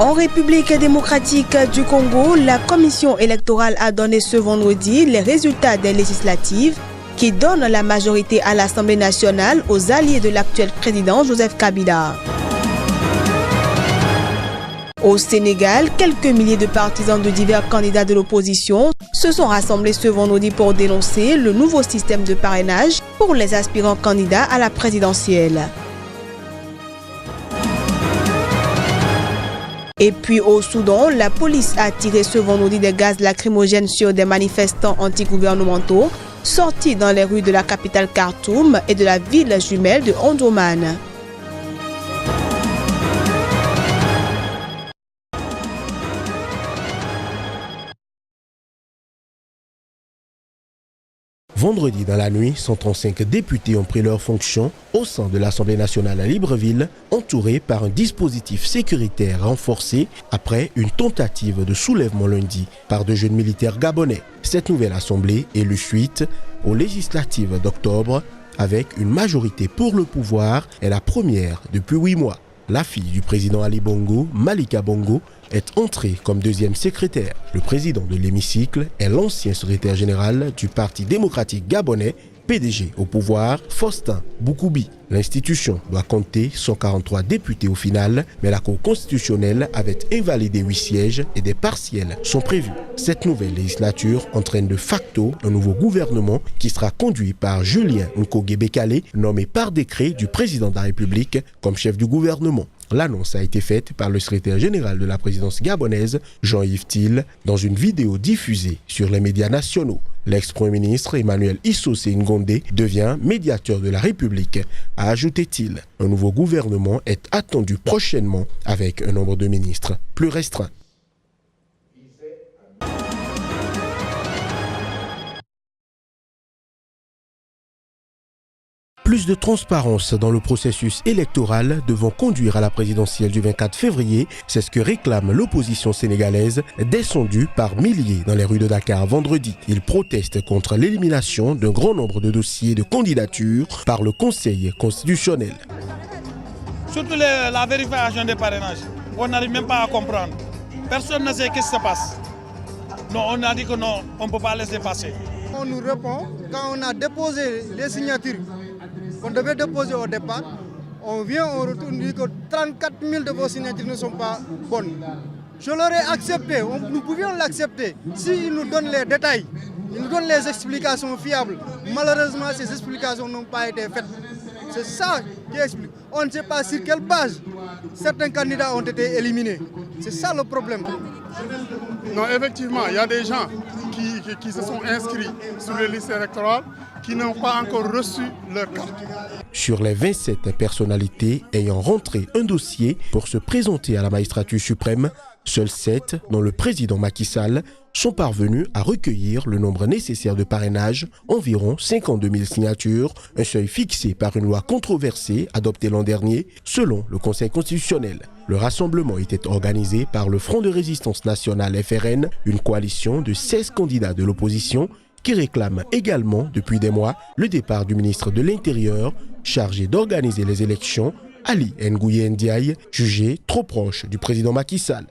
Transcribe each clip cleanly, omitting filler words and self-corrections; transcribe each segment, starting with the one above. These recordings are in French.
En République démocratique du Congo, la commission électorale a donné ce vendredi les résultats des législatives qui donnent la majorité à l'Assemblée nationale aux alliés de l'actuel président Joseph Kabila. Au Sénégal, quelques milliers de partisans de divers candidats de l'opposition se sont rassemblés ce vendredi pour dénoncer le nouveau système de parrainage pour les aspirants candidats à la présidentielle. Et puis au Soudan, la police a tiré ce vendredi des gaz lacrymogènes sur des manifestants antigouvernementaux sortis dans les rues de la capitale Khartoum et de la ville jumelle de Omdurman. Vendredi dans la nuit, 135 députés ont pris leurs fonctions au sein de l'Assemblée nationale à Libreville, entourés par un dispositif sécuritaire renforcé après une tentative de soulèvement lundi par de jeunes militaires gabonais. Cette nouvelle assemblée est le suite aux législatives d'octobre avec une majorité pour le pouvoir et la première depuis 8 mois. La fille du président Ali Bongo, Malika Bongo, est entrée comme deuxième secrétaire. Le président de l'hémicycle est l'ancien secrétaire général du Parti démocratique gabonais, PDG au pouvoir, Faustin Boukoubi. L'institution doit compter 143 députés au final, mais la Cour constitutionnelle avait invalidé 8 sièges et des partiels sont prévus. Cette nouvelle législature entraîne de facto un nouveau gouvernement qui sera conduit par Julien Nkogé-Bekale, nommé par décret du président de la République comme chef du gouvernement. L'annonce a été faite par le secrétaire général de la présidence gabonaise, Jean-Yves Thiel, dans une vidéo diffusée sur les médias nationaux. L'ex-premier ministre Emmanuel Issosé Ngondé devient médiateur de la République, a ajouté-il. Un nouveau gouvernement est attendu prochainement avec un nombre de ministres plus restreint. Plus de transparence dans le processus électoral devant conduire à la présidentielle du 24 février, c'est ce que réclame l'opposition sénégalaise, descendue par milliers dans les rues de Dakar vendredi. Ils protestent contre l'élimination d'un grand nombre de dossiers de candidature par le Conseil constitutionnel. Surtout la vérification des parrainages, on n'arrive même pas à comprendre. Personne ne sait ce qui se passe. Non, on a dit que non, on ne peut pas laisser passer. On nous répond quand on a déposé les signatures qu'on devait déposer au départ, on vient, on retourne, dit que 34 000 de vos signatures ne sont pas bonnes. Je l'aurais accepté, nous pouvions l'accepter s'ils nous donnent les détails, ils nous donnent les explications fiables. Malheureusement, ces explications n'ont pas été faites. C'est ça qui explique. On ne sait pas sur quelle base certains candidats ont été éliminés. C'est ça le problème. Non, effectivement, il y a des gens qui se sont inscrits sur les listes électorales qui n'ont pas encore reçu leur carte. Sur les 27 personnalités ayant rentré un dossier pour se présenter à la magistrature suprême, seuls 7, dont le président Macky Sall, sont parvenus à recueillir le nombre nécessaire de parrainage, environ 52 000 signatures, un seuil fixé par une loi controversée adoptée l'an dernier, selon le Conseil constitutionnel. Le rassemblement était organisé par le Front de résistance nationale FRN, une coalition de 16 candidats de l'opposition qui réclame également depuis des mois le départ du ministre de l'Intérieur chargé d'organiser les élections, Ali Ngouille Ndiaye, jugé trop proche du président Macky Sall.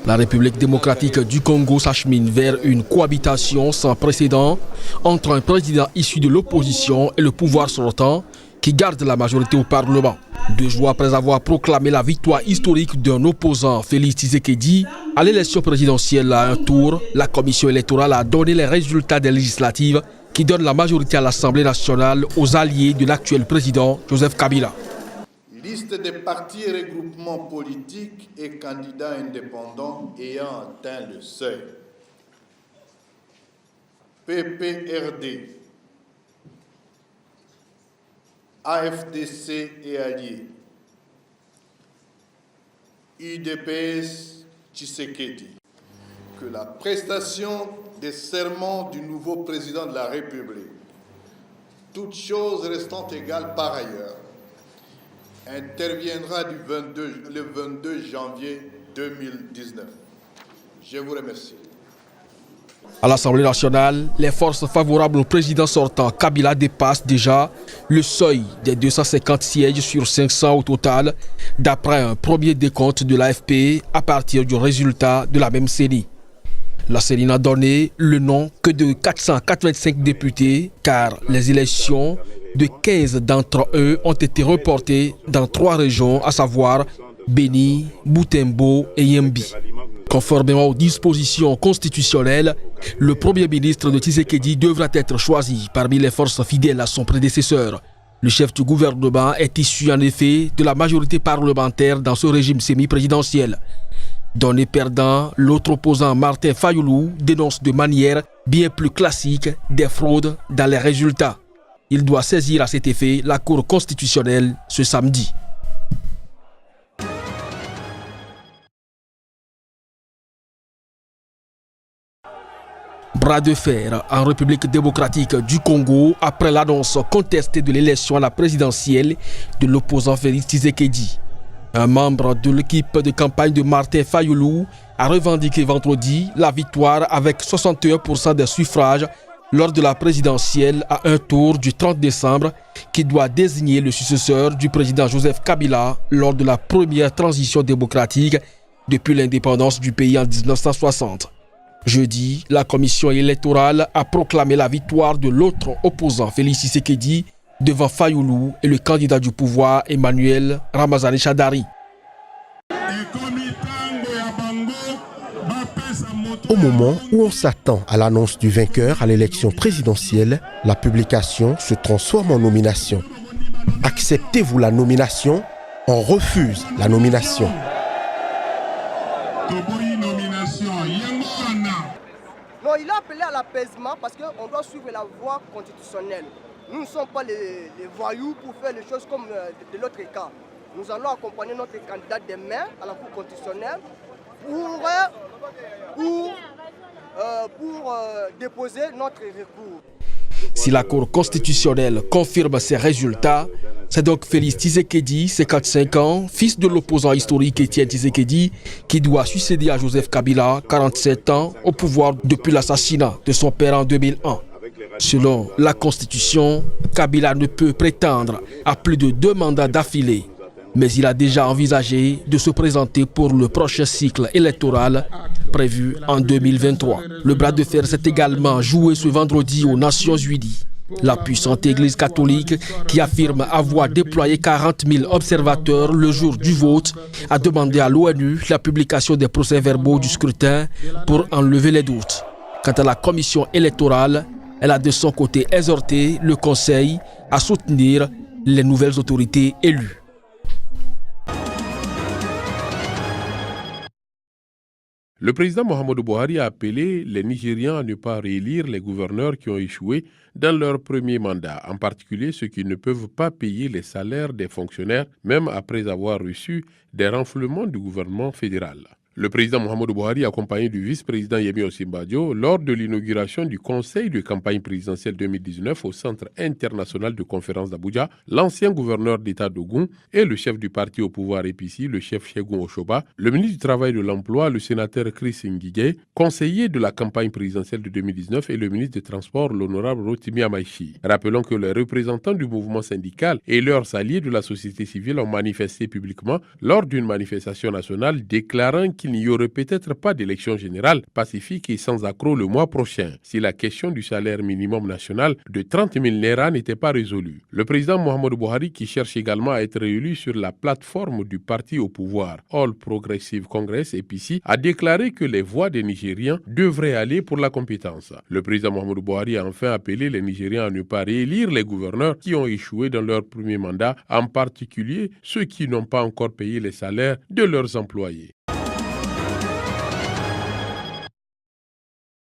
La République démocratique du Congo s'achemine vers une cohabitation sans précédent entre un président issu de l'opposition et le pouvoir sortant qui garde la majorité au Parlement. 2 jours après avoir proclamé la victoire historique d'un opposant, Félix Tshisekedi, à l'élection présidentielle à un tour, la commission électorale a donné les résultats des législatives qui donnent la majorité à l'Assemblée nationale aux alliés de l'actuel président Joseph Kabila. Liste des partis et regroupements politiques et candidats indépendants ayant atteint le seuil. PPRD, AFDC et alliés, UDPS Tshisekedi. Que la prestation des serments du nouveau président de la République, toutes choses restant égales par ailleurs, interviendra le 22 janvier 2019. Je vous remercie. À l'Assemblée nationale, les forces favorables au président sortant Kabila dépassent déjà le seuil des 250 sièges sur 500 au total, d'après un premier décompte de l'AFP à partir du résultat de la même série. La série n'a donné le nom que de 485 députés, car les élections de 15 d'entre eux ont été reportées dans 3 régions, à savoir Beni, Butembo et Yembi. Conformément aux dispositions constitutionnelles, le Premier ministre de Tshisekedi devra être choisi parmi les forces fidèles à son prédécesseur. Le chef du gouvernement est issu en effet de la majorité parlementaire dans ce régime semi-présidentiel. Donné perdant, l'autre opposant Martin Fayoulou dénonce de manière bien plus classique des fraudes dans les résultats. Il doit saisir à cet effet la Cour constitutionnelle ce samedi. Bras de fer en République démocratique du Congo après l'annonce contestée de l'élection à la présidentielle de l'opposant Félix Tshisekedi. Un membre de l'équipe de campagne de Martin Fayoulou a revendiqué vendredi la victoire avec 61% des suffrages lors de la présidentielle à un tour du 30 décembre qui doit désigner le successeur du président Joseph Kabila lors de la première transition démocratique depuis l'indépendance du pays en 1960. Jeudi, la commission électorale a proclamé la victoire de l'autre opposant Félix Tshisekedi devant Fayoulou et le candidat du pouvoir Emmanuel Ramazani Shadari. Au moment où on s'attend à l'annonce du vainqueur à l'élection présidentielle, la publication se transforme en nomination. Acceptez-vous la nomination? On refuse la nomination. Non, il a appelé à l'apaisement parce qu'on doit suivre la voie constitutionnelle. Nous ne sommes pas les voyous pour faire les choses comme de l'autre cas. Nous allons accompagner notre candidat demain à la Cour constitutionnelle pour déposer notre recours. Si la Cour constitutionnelle confirme ces résultats, c'est donc Félix Tshisekedi, 55 ans, fils de l'opposant historique Étienne Tshisekedi, qui doit succéder à Joseph Kabila, 47 ans, au pouvoir depuis l'assassinat de son père en 2001. Selon la Constitution, Kabila ne peut prétendre à plus de 2 mandats d'affilée, mais il a déjà envisagé de se présenter pour le prochain cycle électoral prévu en 2023. Le bras de fer s'est également joué ce vendredi aux Nations Unies. La puissante Église catholique, qui affirme avoir déployé 40 000 observateurs le jour du vote, a demandé à l'ONU la publication des procès-verbaux du scrutin pour enlever les doutes. Quant à la commission électorale, elle a de son côté exhorté le Conseil à soutenir les nouvelles autorités élues. Le président Mohamed Buhari a appelé les Nigérians à ne pas réélire les gouverneurs qui ont échoué dans leur premier mandat, en particulier ceux qui ne peuvent pas payer les salaires des fonctionnaires, même après avoir reçu des renflouements du gouvernement fédéral. Le président Mohamed Buhari, accompagné du vice-président Yemi Osinbajo, lors de l'inauguration du conseil de campagne présidentielle 2019 au Centre international de conférence d'Abuja, l'ancien gouverneur d'État d'Ogun et le chef du parti au pouvoir APC, le chef Segun Oshoba, le ministre du Travail et de l'Emploi, le sénateur Chris Ngige, conseiller de la campagne présidentielle de 2019 et le ministre des Transports, l'honorable Rotimi Amaechi. Rappelons que les représentants du mouvement syndical et leurs alliés de la société civile ont manifesté publiquement lors d'une manifestation nationale déclarant qu'il n'y aurait peut-être pas d'élection générale pacifique et sans accroc le mois prochain si la question du salaire minimum national de 30 000 naira n'était pas résolue. Le président Mohamed Buhari, qui cherche également à être réélu sur la plateforme du parti au pouvoir All Progressive Congress APC, a déclaré que les voix des Nigériens devraient aller pour la compétence. Le président Mohamed Buhari a enfin appelé les Nigériens à ne pas réélire les gouverneurs qui ont échoué dans leur premier mandat, en particulier ceux qui n'ont pas encore payé les salaires de leurs employés.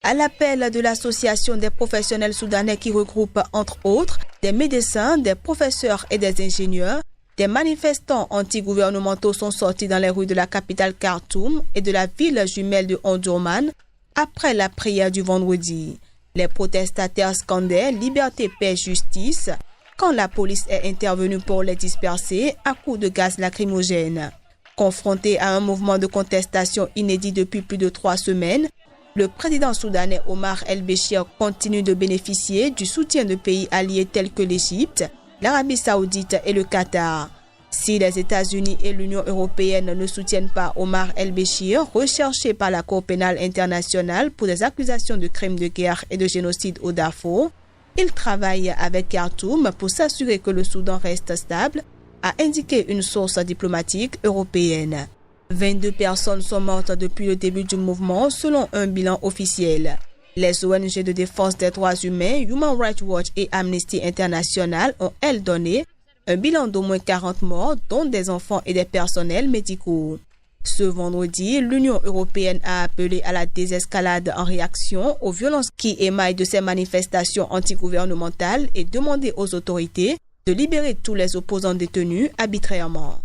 À l'appel de l'Association des professionnels soudanais qui regroupe entre autres des médecins, des professeurs et des ingénieurs, des manifestants anti-gouvernementaux sont sortis dans les rues de la capitale Khartoum et de la ville jumelle de Omdurman après la prière du vendredi. Les protestataires scandaient « Liberté, paix, justice » quand la police est intervenue pour les disperser à coups de gaz lacrymogène. Confrontés à un mouvement de contestation inédit depuis plus de 3 semaines, Le président soudanais Omar el-Béchir continue de bénéficier du soutien de pays alliés tels que l'Égypte, l'Arabie saoudite et le Qatar. Si les États-Unis et l'Union européenne ne soutiennent pas Omar el-Béchir, recherché par la Cour pénale internationale pour des accusations de crimes de guerre et de génocide au Darfour, il travaille avec Khartoum pour s'assurer que le Soudan reste stable, a indiqué une source diplomatique européenne. 22 personnes sont mortes depuis le début du mouvement selon un bilan officiel. Les ONG de défense des droits humains, Human Rights Watch et Amnesty International ont, elles, donné un bilan d'au moins 40 morts, dont des enfants et des personnels médicaux. Ce vendredi, l'Union européenne a appelé à la désescalade en réaction aux violences qui émaillent de ces manifestations antigouvernementales et demandé aux autorités de libérer tous les opposants détenus arbitrairement.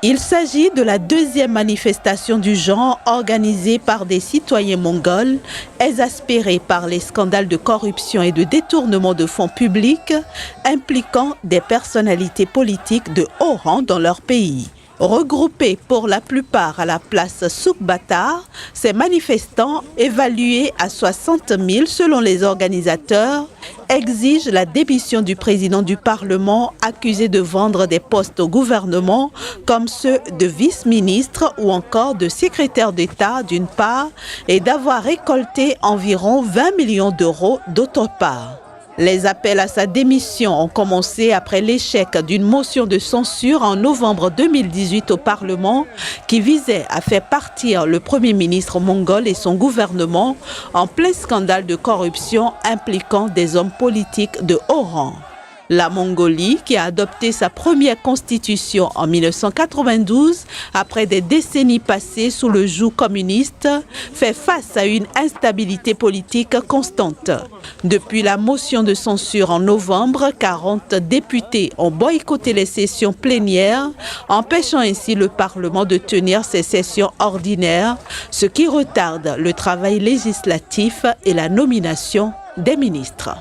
Il s'agit de la deuxième manifestation du genre organisée par des citoyens mongols, exaspérés par les scandales de corruption et de détournement de fonds publics impliquant des personnalités politiques de haut rang dans leur pays. Regroupés pour la plupart à la place Souk-Batar, ces manifestants, évalués à 60 000 selon les organisateurs, exigent la démission du président du Parlement accusé de vendre des postes au gouvernement comme ceux de vice-ministre ou encore de secrétaire d'État d'une part et d'avoir récolté environ 20 millions d'euros d'autre part. Les appels à sa démission ont commencé après l'échec d'une motion de censure en novembre 2018 au Parlement qui visait à faire partir le Premier ministre mongol et son gouvernement en plein scandale de corruption impliquant des hommes politiques de haut rang. La Mongolie, qui a adopté sa première constitution en 1992, après des décennies passées sous le joug communiste, fait face à une instabilité politique constante. Depuis la motion de censure en novembre, 40 députés ont boycotté les sessions plénières, empêchant ainsi le Parlement de tenir ses sessions ordinaires, ce qui retarde le travail législatif et la nomination des ministres.